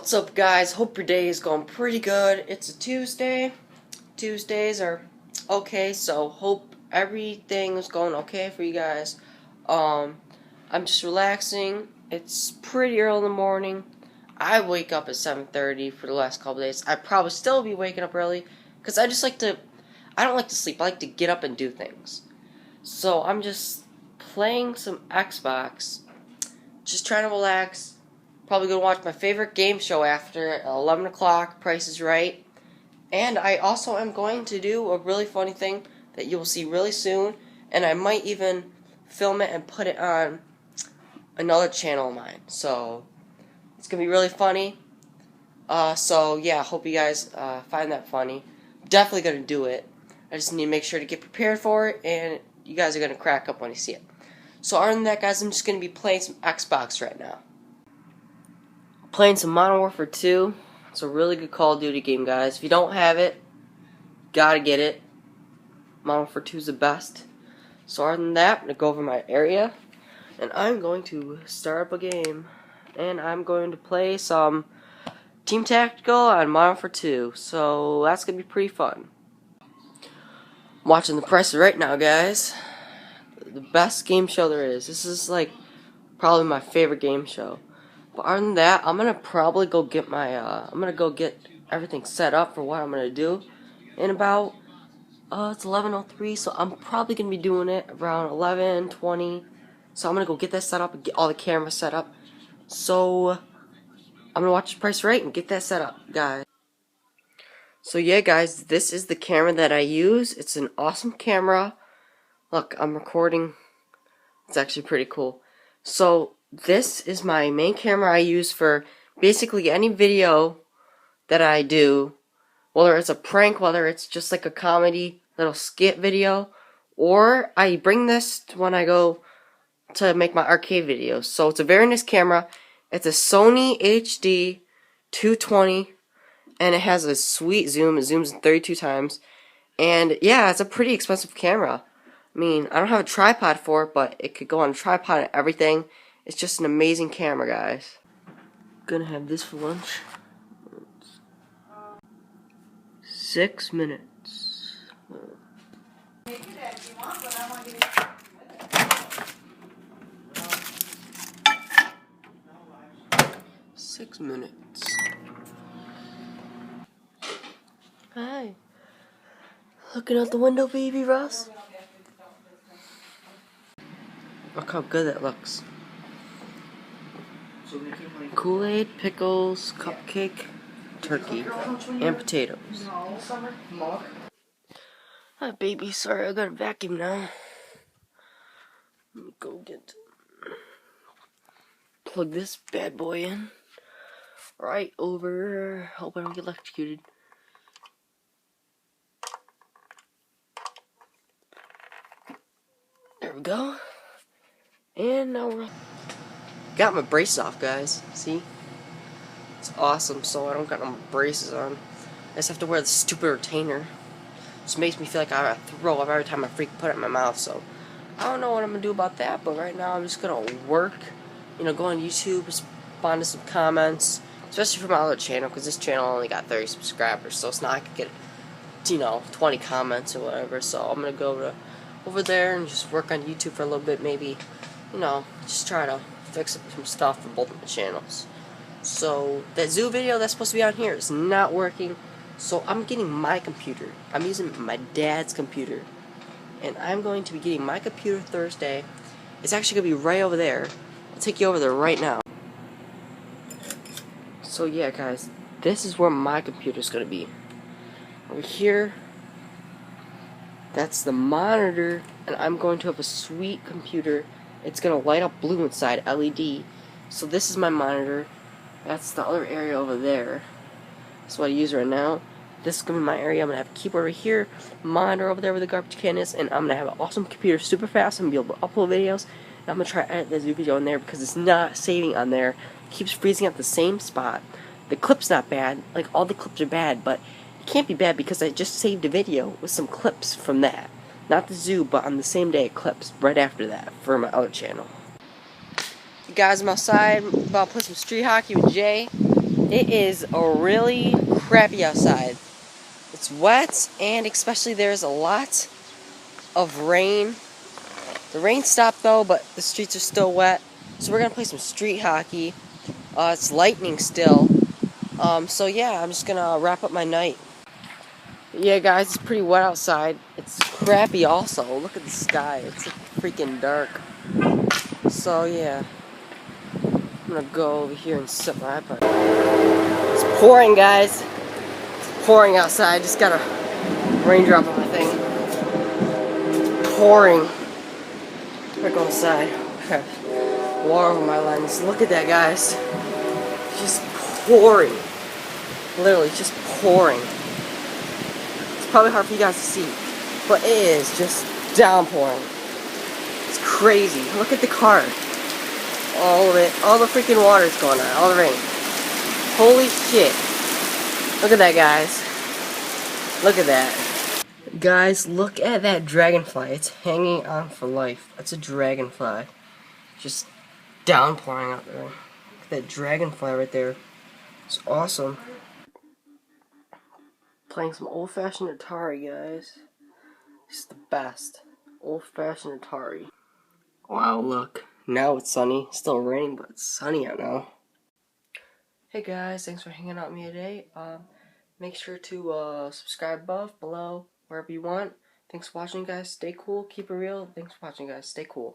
What's up, guys? Hope your day is going pretty good. It's a Tuesday. Tuesdays are okay, so hope everything is going okay for you guys. I'm just relaxing. It's pretty early in the morning. I wake up at 7:30 for the last couple days. I probably still be waking up early because I don't like to sleep. I like to get up and do things. So I'm just playing some Xbox, just trying to relax. Probably going to watch my favorite game show after at 11 o'clock, Price is Right. And I also am going to do a really funny thing that you will see really soon. And I might even film it and put it on another channel of mine. So it's going to be really funny. So yeah, hope you guys find that funny. Definitely going to do it. I just need to make sure to get prepared for it. And you guys are going to crack up when you see it. So other than that, guys, I'm just going to be playing some Xbox right now. Playing some Modern Warfare 2. It's a really good Call of Duty game, guys. If you don't have it, gotta get it. Modern Warfare 2 is the best. So other than that, I'm going to go over my area. And I'm going to start up a game. And I'm going to play some Team Tactical on Modern Warfare 2. So that's going to be pretty fun. I'm watching The Price right now, guys. The best game show there is. This is like probably my favorite game show. But other than that, I'm gonna probably go get my I'm gonna go get everything set up for what I'm gonna do in about it's 11:03, so I'm probably gonna be doing it around 11:20. So I'm gonna go get that set up and get all the cameras set up. So I'm gonna watch The Price Right and get that set up, guys. So yeah, guys, this is the camera that I use. It's an awesome camera. Look, I'm recording. It's actually pretty cool. So this is my main camera I use for basically any video that I do, whether it's a prank, whether it's just like a comedy little skit video, or I bring this when I go to make my arcade videos. So it's a very nice camera. It's a Sony HD 220, and it has a sweet zoom. It zooms 32 times, and yeah, it's a pretty expensive camera. I mean, I don't have a tripod for it, but it could go on a tripod and everything. It's just an amazing camera, guys. Gonna have this for lunch. 6 minutes. 6 minutes. Hi. Looking out the window, baby Ross. Look how good that looks. Kool-Aid, pickles, cupcake, turkey, and potatoes. Hi, baby. Sorry, I got a vacuum now. Let me go plug this bad boy in. Right over. Hope I don't get electrocuted. There we go. And now we're got my braces off, guys. See? It's awesome. So I don't got no braces on. I just have to wear the stupid retainer. Just makes me feel like I gotta throw up every time I freaking put it in my mouth. So I don't know what I'm gonna do about that. But right now I'm just gonna work. You know, go on YouTube, respond to some comments, especially for my other channel, because this channel only got 30 subscribers. So it's not like I could get 20 comments or whatever. So I'm gonna go over there and just work on YouTube for a little bit, maybe. Just try to fix up some stuff for both of the channels. So that zoo video that's supposed to be on here is not working. So I'm getting my computer. I'm using my dad's computer. And I'm going to be getting my computer Thursday. It's actually going to be right over there. I'll take you over there right now. So yeah, guys, this is where my computer is going to be. Over here, that's the monitor. And I'm going to have a sweet computer. It's going to light up blue inside, LED. So this is my monitor. That's the other area over there. That's what I use right now. This is going to be my area. I'm going to have a keyboard right here, monitor over there where the garbage can is, and I'm going to have an awesome computer, super fast. I'm going to be able to upload videos. And I'm going to try to edit this video in there because it's not saving on there. It keeps freezing at the same spot. The clip's not bad. Like, all the clips are bad, but it can't be bad because I just saved a video with some clips from that. Not the zoo, but on the same day, clips right after that for my other channel. You guys, I'm outside, about to play some street hockey with Jay. It is really crappy outside. It's wet, and especially there's a lot of rain. The rain stopped though, but the streets are still wet. So we're gonna play some street hockey. It's lightning still. So yeah, I'm just gonna wrap up my night. Yeah, guys, it's pretty wet outside. It's crappy also. Look at the sky. It's freaking dark. So yeah, I'm gonna go over here and set my iPad. It's pouring, guys. It's pouring outside. Just got a raindrop on my thing. Pouring. I'm gonna go inside. Okay. Water over my lens. Look at that, guys. Just pouring. Literally, just pouring. It's probably hard for you guys to see, but it is just downpouring. It's crazy. Look at the car. All of it. All the freaking water is going on. All the rain. Holy shit. Look at that, guys. Look at that. Guys, look at that dragonfly. It's hanging on for life. That's a dragonfly. Just downpouring out there. Look at that dragonfly right there. It's awesome. Playing some old-fashioned Atari, guys. It's the best. Old-fashioned Atari. Wow, look. Now it's sunny. Still raining, but it's sunny out now. Hey guys, thanks for hanging out with me today. Make sure to subscribe above, below, wherever you want. Thanks for watching, guys. Stay cool. Keep it real. Thanks for watching, guys. Stay cool.